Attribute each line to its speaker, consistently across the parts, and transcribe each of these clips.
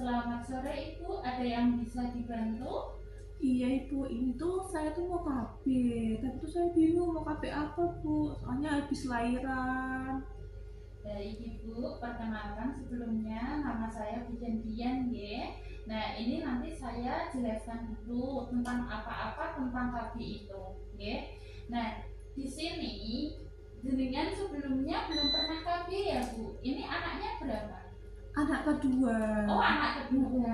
Speaker 1: Selamat sore Ibu, ada yang bisa dibantu?
Speaker 2: Iya Ibu, ini tuh saya tuh mau KB, tapi tuh saya bingung mau KB apa Bu, soalnya habis lahiran.
Speaker 1: Baik Ibu, perkenalkan sebelumnya nama saya Bu Dian ya. Nah ini nanti saya jelaskan dulu tentang apa-apa tentang KB itu ya. Nah di sini jenengan sebelumnya belum pernah KB ya Bu. Ini anaknya berapa?
Speaker 2: Anak kedua.
Speaker 1: Oh anak kedua.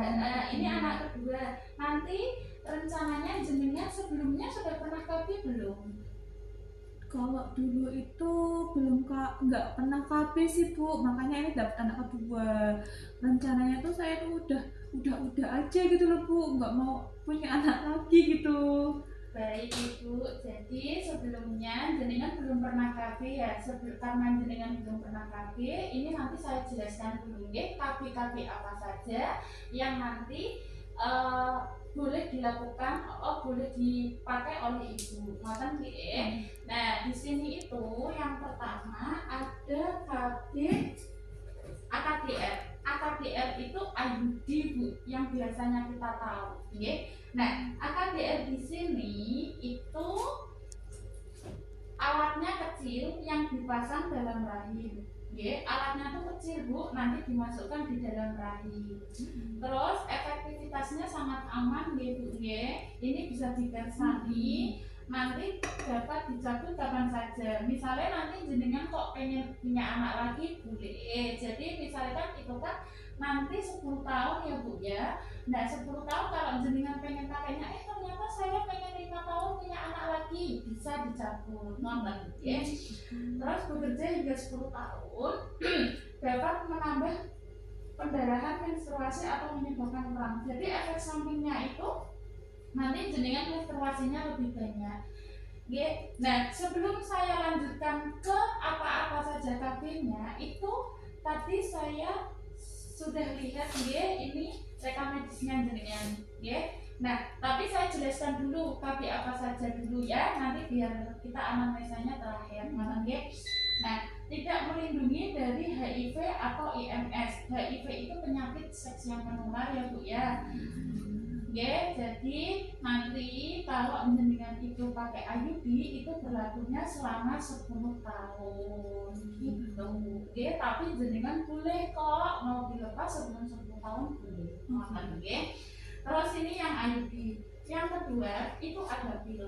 Speaker 1: Ini
Speaker 2: Kedua.
Speaker 1: anak kedua. Nanti rencananya jenengan sebelumnya sudah pernah KB belum?
Speaker 2: Kalau dulu itu belum nggak pernah KB sih Bu, makanya ini dapat anak kedua. Rencananya tuh saya tuh udah aja gitu loh Bu, nggak mau punya anak lagi gitu.
Speaker 1: Baik Ibu, jadi sebelumnya jenengan belum pernah KB ya. Karena jenengan belum pernah KB, ini nanti saya jelaskan dulu ya KB apa saja yang nanti boleh dilakukan, boleh dipakai oleh Ibu. Ngoten nggih. Nah, di sini itu yang pertama ada KB AKDR. AKDR itu IUD Bu, yang biasanya kita tahu, nggih. Nah, AKDR di sini itu alatnya kecil yang dipasang dalam rahim. Alatnya tuh kecil Bu, nanti dimasukkan di dalam rahim. Terus efektivitasnya sangat aman Bu. Ini bisa dipersani, nanti dapat dicabut kapan saja. Misalnya nanti jenengan kok pengen punya anak lagi boleh. Jadi misalkan itu kan nanti 10 tahun ya Bu ya. Nah 10 tahun kalau jenengan pengen pakainya, ternyata saya pengen 5 tahun punya anak lagi, bisa dicabut nonton ya. Terus bekerja hingga 10 tahun dapat menambah pendarahan menstruasi atau menyebabkan kram. Jadi efek sampingnya itu nanti jenengan menstruasinya lebih banyak. Nah sebelum saya lanjutkan ke apa-apa saja KB-nya, itu tadi saya sudah lihat ini rekam medisnya jenengan. Nah tapi saya jelaskan dulu KB apa saja dulu ya, nanti biar kita anamnesanya terakhir. Nah tidak melindungi dari HIV atau IMS. HIV itu penyakit seks yang menular ya Bu ya. Jadi nanti kalau jenengan itu pakai IUD itu berlakunya selama 10 tahun gitu. Tapi jenengan boleh kok mau dilepas sebelum 10 tahun boleh. Terus ini yang IUD. Yang kedua itu ada pil.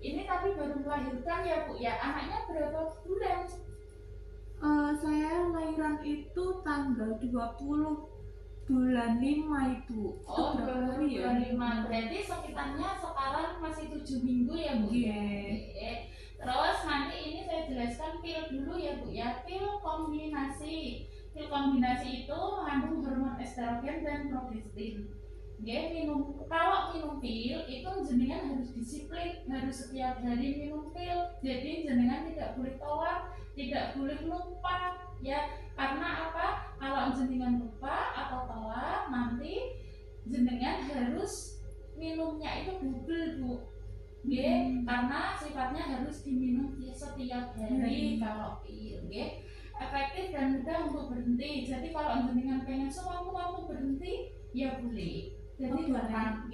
Speaker 1: Ini tapi baru melahirkan ya Bu ya. Anaknya berapa bulan?
Speaker 2: Saya lahiran itu tanggal 20 bulan 5 Ibu. Itu berapa hari ya?
Speaker 1: Bulan 5. Berarti sekitarnya sekarang masih 7 minggu ya Bu. Terus nanti ini saya jelaskan pil dulu ya Bu ya. Pil kombinasi. Pil kombinasi itu mengandung hormon estrogen dan progestin. Kalau minum pil itu jenengan harus disiplin, harus setiap hari minum pil. Jadi jenengan tidak boleh tolak, tidak boleh lupa ya. Karena apa? Kalau jenengan lupa atau telat, nanti jenengan harus minumnya itu double Bu. Karena sifatnya harus diminum setiap hari kalau pil. Efektif dan mudah untuk berhenti. Jadi kalau jenengan pengen sewaktu-waktu berhenti, ya boleh. Jadi gampang.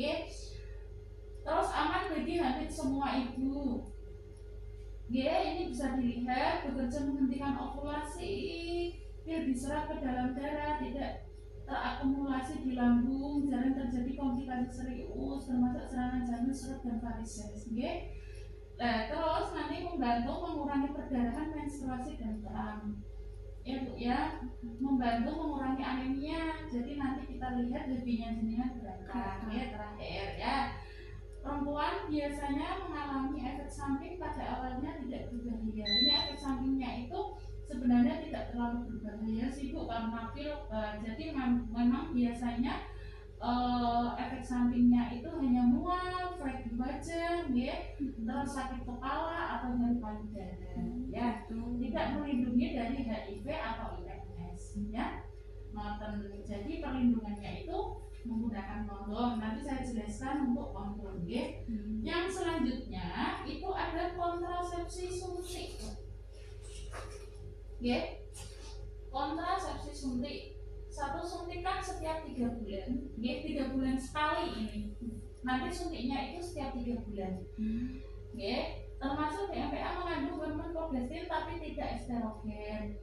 Speaker 1: Terus aman bagi hampir semua ibu. Ini bisa dilihat bekerja menghentikan ovulasi, pil diserap ke dalam darah, tidak terakumulasi di lambung, jarang terjadi komplikasi serius termasuk serangan jantung, stroke dan varises. Terus nanti membantu mengurangi perdarahan, menstruasi dan kram. Ya Bu ya, membantu mengurangi anemia. Jadi nanti kita lihat lebihnya jenengan berapa terakhir ya. Perempuan biasanya mengalami efek samping pada awalnya tidak berbahaya. Ini efek sampingnya itu sebenarnya tidak terlalu berbahaya sih Bu, karena pil. Jadi memang biasanya efek sampingnya itu hanya mual, flek di wajah, terus sakit kepala atau nyeri payudara. Ya, tidak melindungi dari HIV atau IMS. Ya, jadi perlindungannya itu menggunakan kondom. Nanti saya jelaskan untuk kondom. Yang selanjutnya itu ada kontrasepsi suntik. Kontrasepsi suntik. Satu suntikan setiap 3 3 bulan, ya 3 bulan sekali ini. Nanti suntiknya itu setiap 3 bulan. Ya, termasuk DMPA mengandung hormon progesterin tapi tidak estrogen.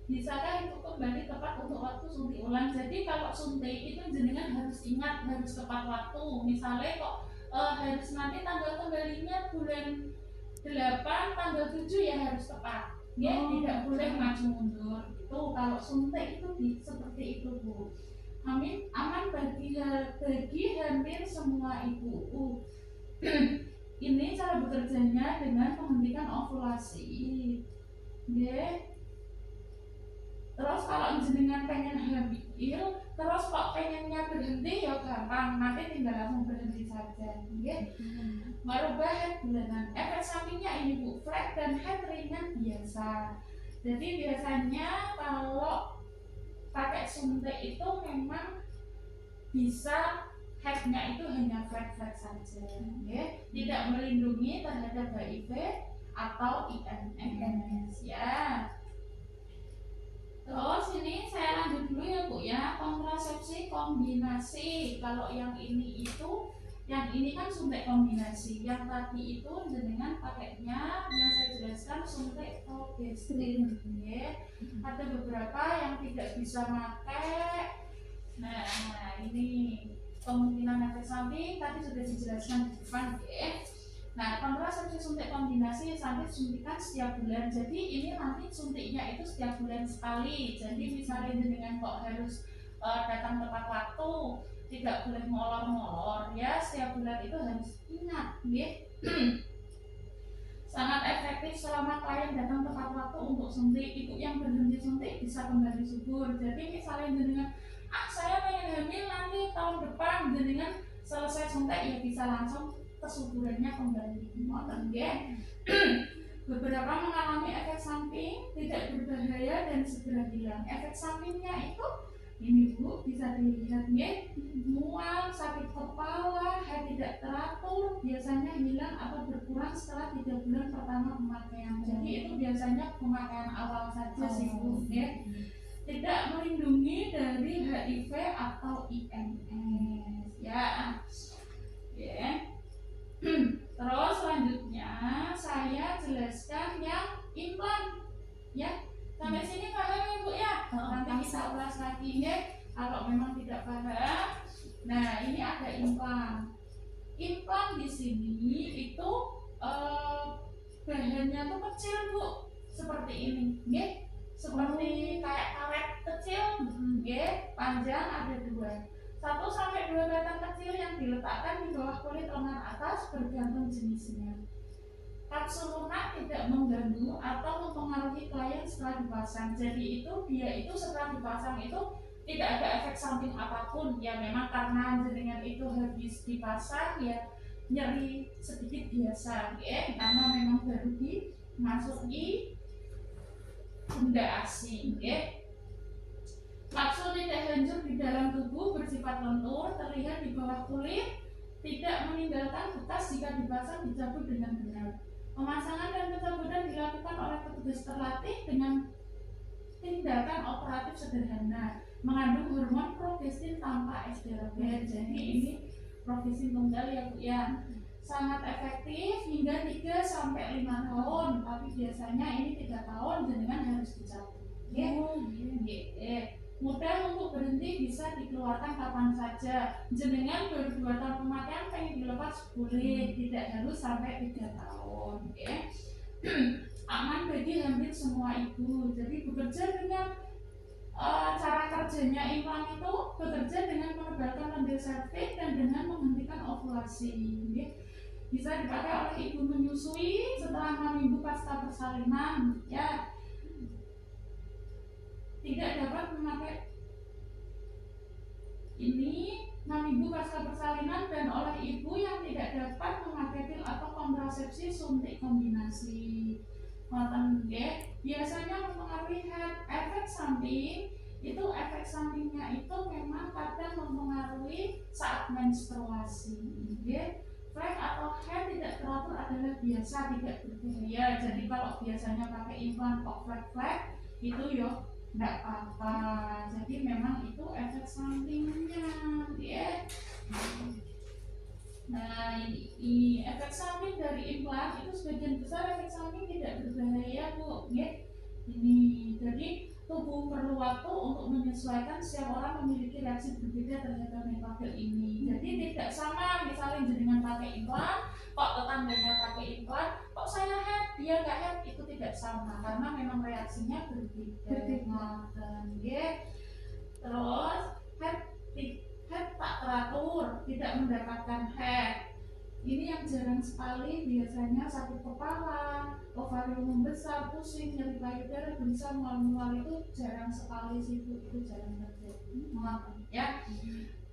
Speaker 1: Bisakah itu kembali tepat untuk waktu suntik ulang? Jadi kalau suntik itu jenengan harus ingat, harus tepat waktu. Misalnya kok harus nanti tanggal kembalinya bulan 8, tanggal 7 ya harus tepat. Ya, tidak boleh maju mundur. Itu kalau suntik itu seperti itu, Bu. Aman bagi hampir semua ibu. Ini cara bekerjanya dengan menghentikan ovulasi. Ya. Terus kalau jenengan pengen hamil, terus kok pengennya berhenti ya gampang, nanti tinggal langsung berhenti saja. Ya. Merubah head bulanan. Efek sampingnya ini Bu, flat dan head ringan biasa. Jadi biasanya kalau pakai suntik itu memang bisa headnya itu hanya flat saja, ya. Tidak melindungi terhadap HIV atau IMS, ya. Terus ini saya lanjut dulu ya Bu ya, kontrasepsi kombinasi. Kalau yang ini kan suntik kombinasi, yang tadi itu jenengan pakainya yang saya jelaskan suntik progesterin, ya. Ada beberapa yang tidak bisa pakai. Nah ini kemungkinan efek samping tadi sudah dijelaskan di depan, ya. Nah, kontrasepsi suntik kombinasi sampai suntikan setiap bulan. Jadi ini nanti suntiknya itu setiap bulan sekali. Jadi misalnya dengan kok harus datang tepat waktu, tidak boleh molor-molor, ya. Setiap bulan itu harus ingat, ya. Sangat efektif selama klien datang tepat waktu untuk suntik. Ibu yang berhenti suntik bisa kembali subur. Jadi misalnya dengan saya pengen hamil nanti tahun depan, dengan selesai suntik ya bisa langsung kesuburannya kembali. Beberapa mengalami efek samping tidak berbahaya dan segera hilang. Efek sampingnya itu ini Bu, bisa dilihat ya, mual, sakit kepala, head tidak teratur, biasanya hilang atau berkurang setelah 3 bulan pertama pemakaian. Jadi itu biasanya pemakaian awal saja sih Bu, ya. Tidak melindungi dari HIV atau IMS, ya. Terus selanjutnya saya jelaskan yang implan, ya. Sampai sini paham ya Bu ya? Nanti kita ulas lagi ya kalau memang tidak paham. Nah ini ada implan. Implan di sini itu bahannya tuh kecil Bu, seperti ini, ya. Seperti kayak karet kecil, ya. Panjang ada 2. 1-2 batang kecil yang diletakkan di bawah kulit lengan atas bergantung jenisnya. Kapsul lunak tidak mengganggu atau mempengaruhi klien setelah dipasang. Jadi dia itu setelah dipasang itu tidak ada efek samping apapun. Ya memang karena jaringan itu habis dipasang ya nyeri sedikit biasa, ya. Karena memang baru dimasuki benda asing, ya. Kapsul tidak hancur di dalam tubuh, bersifat lentur, terlihat di bawah kulit, tidak meninggalkan bekas jika dipasang dicabut dengan benar. Pemasangan dan pencabutan dilakukan oleh petugas terlatih dengan tindakan operatif sederhana, mengandung hormon progesterin tanpa estrogen. Jadi ini progesterin tunggal ya Bu ya. Sangat efektif hingga 3-5 tahun, tapi biasanya ini 3 tahun jenengan harus dicabut. Mudah untuk berhenti, bisa dikeluarkan kapan saja. Jenengan baru 2 tahun pemakaian pengen dilepas boleh, tidak harus sampai 3 tahun, ya. Aman bagi hampir semua ibu. Jadi bekerja dengan cara kerjanya implan itu bekerja dengan menebalkan lendir serviks dan dengan menghentikan ovulasi, ya. Bisa dipakai oleh ibu menyusui setelah 6 minggu pasca persalinan, ya. Tidak dapat memakai ini 6 minggu pasca persalinan dan oleh ibu yang tidak dapat memakai pil atau kontrasepsi suntik kombinasi. Biasanya mempengaruhi efek samping itu, efek sampingnya itu memang kadang mempengaruhi saat menstruasi, ya. Flag atau head tidak teratur adalah biasa, tidak berbahaya. Jadi kalau biasanya pakai implan kok flag itu yo enggak apa-apa. Jadi memang itu efek sampingnya ya. Nah, ini efek samping dari implan itu sebagian besar efek samping tidak berbahaya Bu ya. Ini jadi tubuh perlu waktu untuk menyesuaikan, setiap orang memiliki reaksi berbeda terhadap metode ini. Jadi tidak sama misalnya jenengan pakai implan, kok tetangganya pakai implan, kok saya head, dia nggak head, itu tidak sama karena memang reaksinya berbeda. Dan terus head tak teratur, tidak mendapatkan head. Ini yang jarang sekali, biasanya sakit kepala, ovarium membesar, pusing, nyeri payudara, gelisah, mual-mual itu jarang sekali sih Bu, itu jarang terjadi. Ya.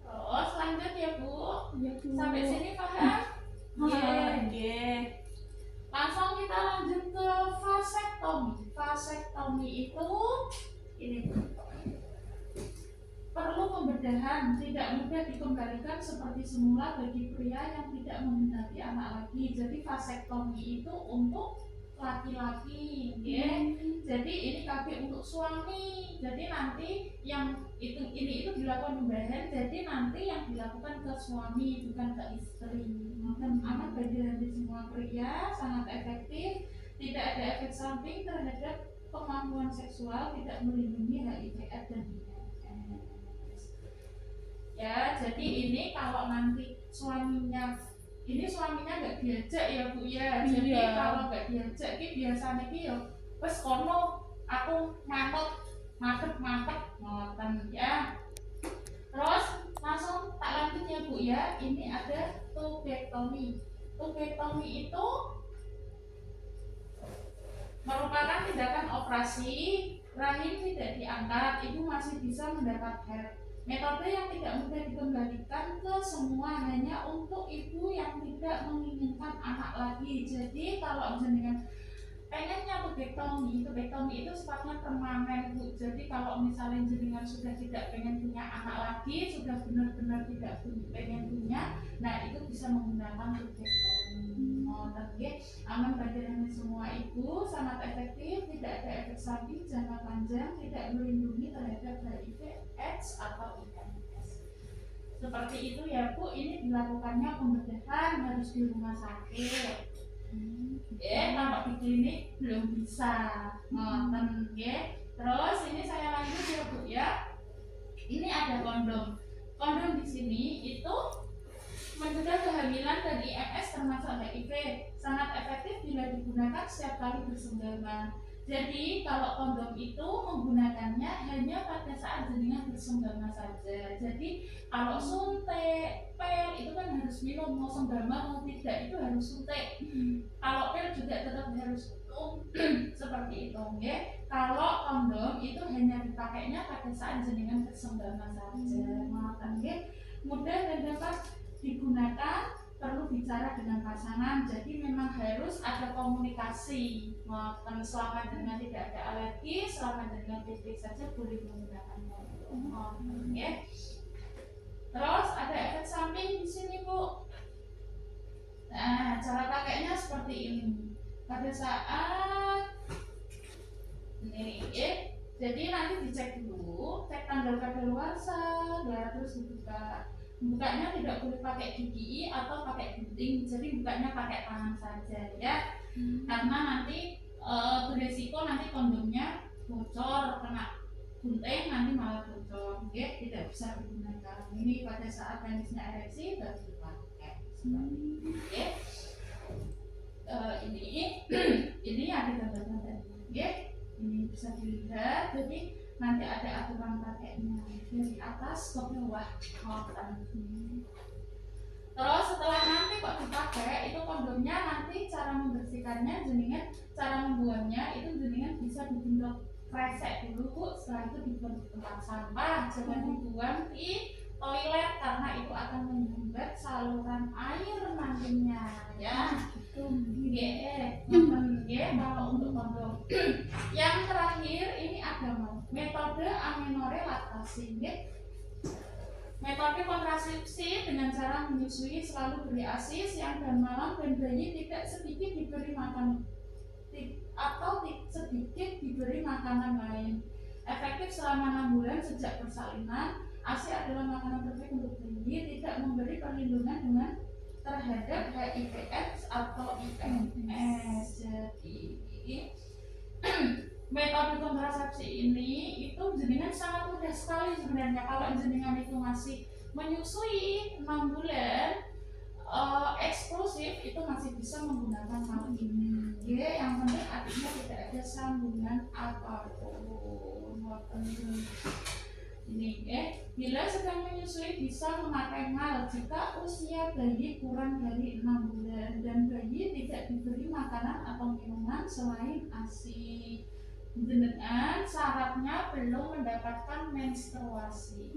Speaker 1: Terus lanjut ya Bu.
Speaker 2: Ya, Bu.
Speaker 1: Sampai sini paham?
Speaker 2: Nggih.
Speaker 1: Langsung kita lanjut ke vasektomi. Vasektomi itu ini Bu, perlu pembedahan, tidak mudah dikembalikan seperti semula bagi pria yang tidak menghendaki anak lagi. Jadi vasektomi itu untuk laki-laki, ya. Jadi ini KB untuk suami. Jadi nanti yang ini itu dilakukan pembedahan. Jadi nanti yang dilakukan ke suami bukan ke istri. Dan amat bagi semua pria, sangat efektif, tidak ada efek samping terhadap kemampuan seksual, tidak melindungi HIV/AIDS dan ya. Jadi ini kalau nanti suaminya nggak diajak ya Bu ya. Jadi kalau nggak diajak ini biasanya ini ya wes kono aku mantep ngoten ya. Terus langsung tak lanjut ya Bu ya. Ini ada tubektomi. Tubektomi itu merupakan tindakan operasi, rahim tidak diangkat, ibu masih bisa mendapat head. Metode yang tidak mudah dikembalikan ke semua, hanya untuk ibu yang tidak menginginkan anak lagi. Jadi kalau jenengan pengennya tubektomi itu sifatnya permanen Bu. Jadi kalau misalnya jenengan sudah tidak pengen punya anak lagi, sudah benar-benar tidak pengen punya, nah itu bisa menggunakan tubektomi. Aman bagi semua ibu, sangat efektif, tidak ada efek samping jangka panjang, tidak melindungi terhadap HIV/AIDS atau IMS. Seperti itu ya Bu. Ini dilakukannya pembedahan harus di rumah sakit. Kalau di klinik belum bisa. Terus ini saya lanjut ya Bu ya. Ini ada kondom. Kondom di sini itu mencegah kehamilan dan IMS termasuk HIV. Sangat efektif bila digunakan setiap kali bersenggama. Jadi kalau kondom itu menggunakannya hanya pada saat jenengan bersenggama saja. Jadi kalau suntik, pil itu kan harus minum, mau senggama mau tidak itu harus suntik. Kalau pil juga tetap harus seperti itu. Kalau kondom itu hanya dipakainya pada saat jenengan bersenggama saja. Mudah dan dapat digunakan, perlu bicara dengan pasangan. Jadi memang harus ada komunikasi. Selama dengan tidak ada alergi, selama dengan baik-baik saja boleh menggunakan kondom. Terus ada efek samping di sini Bu. Nah, cara pakainya seperti ini. Pada saat ini jadi nanti dicek dulu, cek tanggal kadaluarsa, terus dibuka. Bukanya tidak boleh pakai gigi atau pakai gunting, jadi bukanya pakai tangan saja ya. Karena nanti beresiko nanti kondomnya bocor, kena gunting nanti malah bocor, tidak bisa digunakan. Ini pada saat penisnya ereksi baru dipakai. Ini ada gambar-gambarnya, ini bisa dilihat. Jadi nanti ada aturan pakainya dari atas ke bawah. Terus setelah nanti kok dipakai itu kondomnya, nanti cara membersihkannya jenengan, cara membuangnya itu jenengan bisa dibentuk kresek dulu Bu. Setelah itu dibuang di tempat sampah, jangan dibuang di toilet karena itu akan menghambat saluran air nantinya ya. Kalau untuk kondom. Yang terakhir ini ada metode amenorrhea laktasi. Metode kontrasepsi dengan cara menyusui selalu beri ASI siang dan malam, dan bayi tidak sedikit diberi makan atau sedikit diberi makanan lain. efektif selama 6 bulan sejak persalinan. ASI adalah makanan terbaik untuk bayi, tidak memberi perlindungan dengan terhadap HIV/AIDS atau IMS. Jadi metode kontrasepsi ini itu jenengan sangat mudah sekali sebenarnya. Kalau jenengan itu masih menyusui 6 bulan eksklusif, itu masih bisa menggunakan hal ini. Ya, yang penting artinya tidak ada sambungan apapun. Ini bila sedang menyusui bisa memakai mal jika usia bayi kurang dari 6 bulan dan bayi tidak diberi makanan atau minuman selain ASI. Jenengan syaratnya belum mendapatkan menstruasi.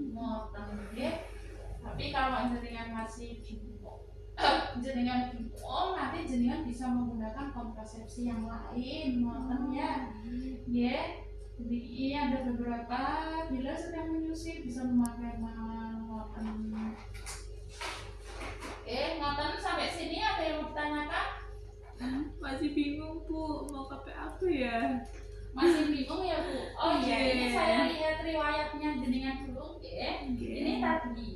Speaker 1: Tapi kalau jenengan masih jenengan bingung, nanti jenengan bisa menggunakan kontrasepsi yang lain, ya. Jadi ada beberapa bila sedang menyusui bisa memakai ngoten. Ngoten sampai sini ada yang mau ditanyakan?
Speaker 2: Masih bingung Bu, mau pakai apa ya?
Speaker 1: Masih bingung ya Bu? Oh iya, ini saya lihat riwayatnya jenengan dulu, Ini tadi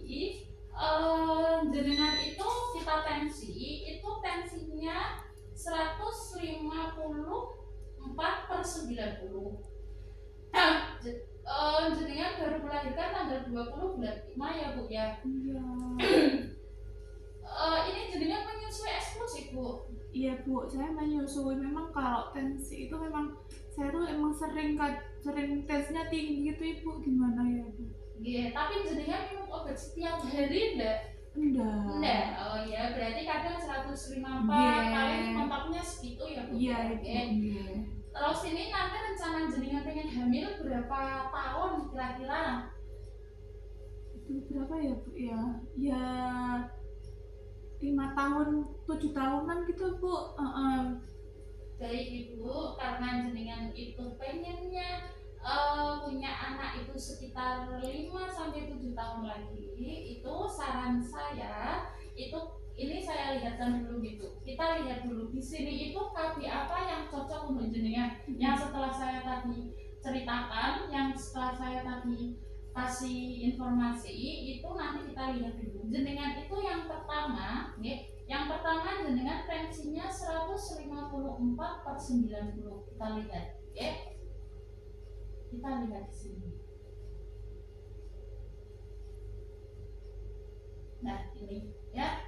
Speaker 1: jenengan itu kita tensinya 154/90. Jenengan baru melahirkan tanggal 20 bulan 5 ya Bu ya?
Speaker 2: Iya.
Speaker 1: Ini jenengan menyusui eksklusif Bu?
Speaker 2: Iya Bu, saya menyusui. Memang kalau tensi itu memang saya tuh emang sering tesnya tinggi gitu Ibu, gimana ya Bu?
Speaker 1: Iya, tapi jenengan minum obat setiap hari enggak?
Speaker 2: Enggak.
Speaker 1: Oh ya, berarti kadang 154, paling mentoknya segitu ya Bu?
Speaker 2: Iya.
Speaker 1: Terus ini nanti rencana jenengan pengen hamil berapa tahun kira-kira?
Speaker 2: Itu berapa ya Bu ya? Ya 5 tahun, 7 tahunan gitu Bu.
Speaker 1: Baik Ibu, karena jenengan itu pengennya punya anak itu sekitar 5-7 tahun lagi, itu saran saya itu ini saya lihatkan dulu gitu. Kita lihat dulu di sini itu KB apa yang cocok untuk jenengan. Yang setelah saya tadi ceritakan, yang setelah saya tadi kasih informasi itu nanti kita lihat dulu. Jenengan itu yang pertama, jenengan tensinya 154/90. Kita lihat, Kita lihat di sini. Nah, ini ya.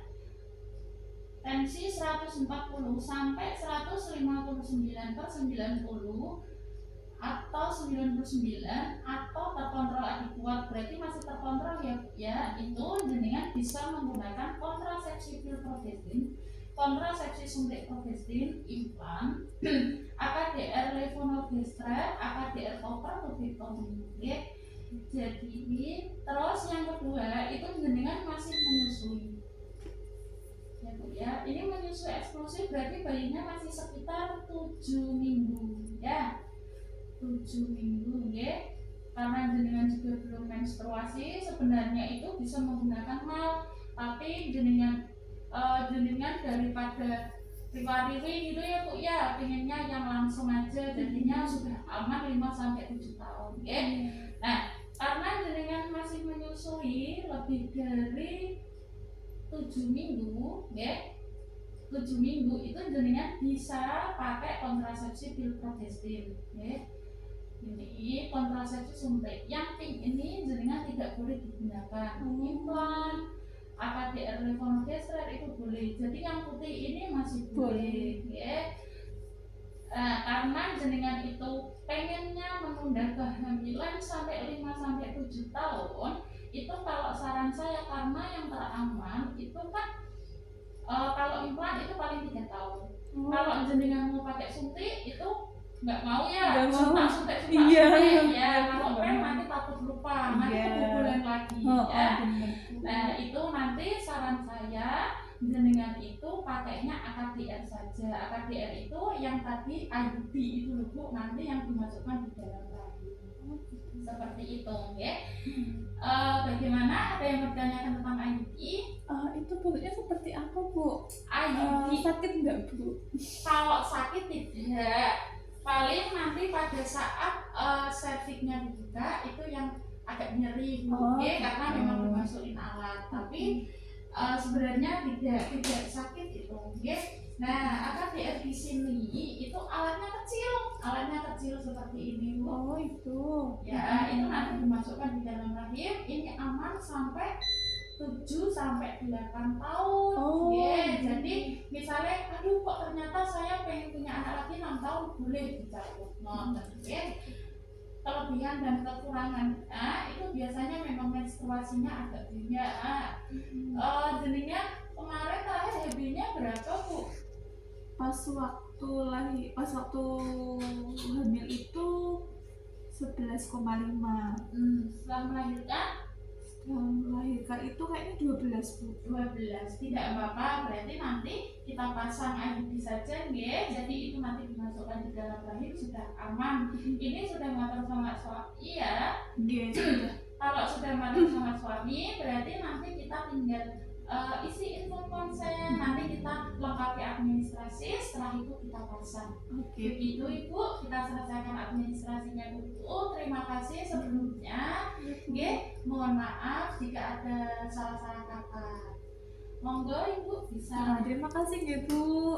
Speaker 1: Tensi 140 sampai 159/90 atau 99 atau terkontrol lagi kuat, berarti masih terkontrol ya. Itu jenengan bisa menggunakan kontrasepsi pil progestin, kontrasepsi suntik progestin, implan, AKDR levonorgestrel, AKDR copper, tubectomy. Jadi terus yang kedua itu jenengan masih menyusui. Ya Bu ya, ini menyusui eksklusif berarti bayinya masih sekitar 7 minggu ya. 7 minggu karena jenengan juga belum menstruasi, sebenarnya itu bisa menggunakan mal, tapi jenengan daripada riwa-riwi gitu ya Bu ya, pengennya yang langsung aja, jadinya sudah aman 5-7 tahun Nah, karena jenengan masih menyusui lebih dari 7 minggu 7 minggu itu jenengan bisa pakai kontrasepsi pil progestin Ini kontrasepsi suntik. Yang pink ini jenengan tidak boleh digunakan. Implan, AKDR levonorgestrel itu boleh. Jadi yang putih ini masih boleh. Karena jenengan itu pengennya menunda kehamilan sampai 5-7 tahun, itu kalau saran saya karena yang teraman itu kan kalau implan itu paling 3 tahun. Kalau jenengan mau pakai suntik itu nggak mau ya, suntik kalau nanti takut lupa, nanti kebobolan lagi Nah itu nanti saran saya jenengan itu pakainya AKDR saja. AKDR itu yang tadi IUD itu loh Bu, nanti yang dimasukkan di dalam rahim seperti itu Bagaimana, ada yang bertanyakan tentang IUD?
Speaker 2: Itu bentuknya seperti apa Bu?
Speaker 1: IUD
Speaker 2: sakit nggak Bu?
Speaker 1: Kalau sakit tidak, paling nanti pada saat cervixnya dibuka itu yang agak nyeri Bu.
Speaker 2: Oh,
Speaker 1: Oke, karena
Speaker 2: gitu.
Speaker 1: memang dimasukin alat, tapi sebenarnya tidak sakit itu. Oke. Nah, akan lihat di sini itu alatnya kecil seperti ini Bu.
Speaker 2: Oh, itu.
Speaker 1: Ya, itu nanti dimasukkan di dalam rahim. Ini aman sampai 7 sampai 8 tahun.
Speaker 2: Oh,
Speaker 1: Ya, jadi misalnya aduh kok ternyata saya pengen punya anak lagi 6 tahun boleh dicabut. Nah, ya. Kelebihan dan kekurangan itu biasanya memang menstruasinya agak beda. Jadinya kemarin terakhir HB-nya berapa Bu?
Speaker 2: Pas waktu hamil itu 11,5.
Speaker 1: Setelah melahirkan
Speaker 2: Setelah melahirkan itu kayaknya 12 Bu.
Speaker 1: 12. Tidak apa-apa, berarti nanti kita pasang IUD saja ya. Jadi itu nanti dimasukkan di dalam rahim sudah aman. Ini sudah matang sama suami ya.
Speaker 2: Iya, sudah.
Speaker 1: Kalau sudah matang sama suami berarti nanti kita tinggal isi info konsen, nanti kita lengkapi administrasi, setelah itu kita pasang.
Speaker 2: Oke.
Speaker 1: Begitu Ibu, kita selesaikan administrasinya dulu. Terima kasih sebelumnya. Oke, mohon maaf jika ada salah-salah kata. Monggo Ibu bisa.
Speaker 2: Terima kasih ya Bu.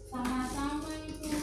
Speaker 1: Sama-sama Ibu.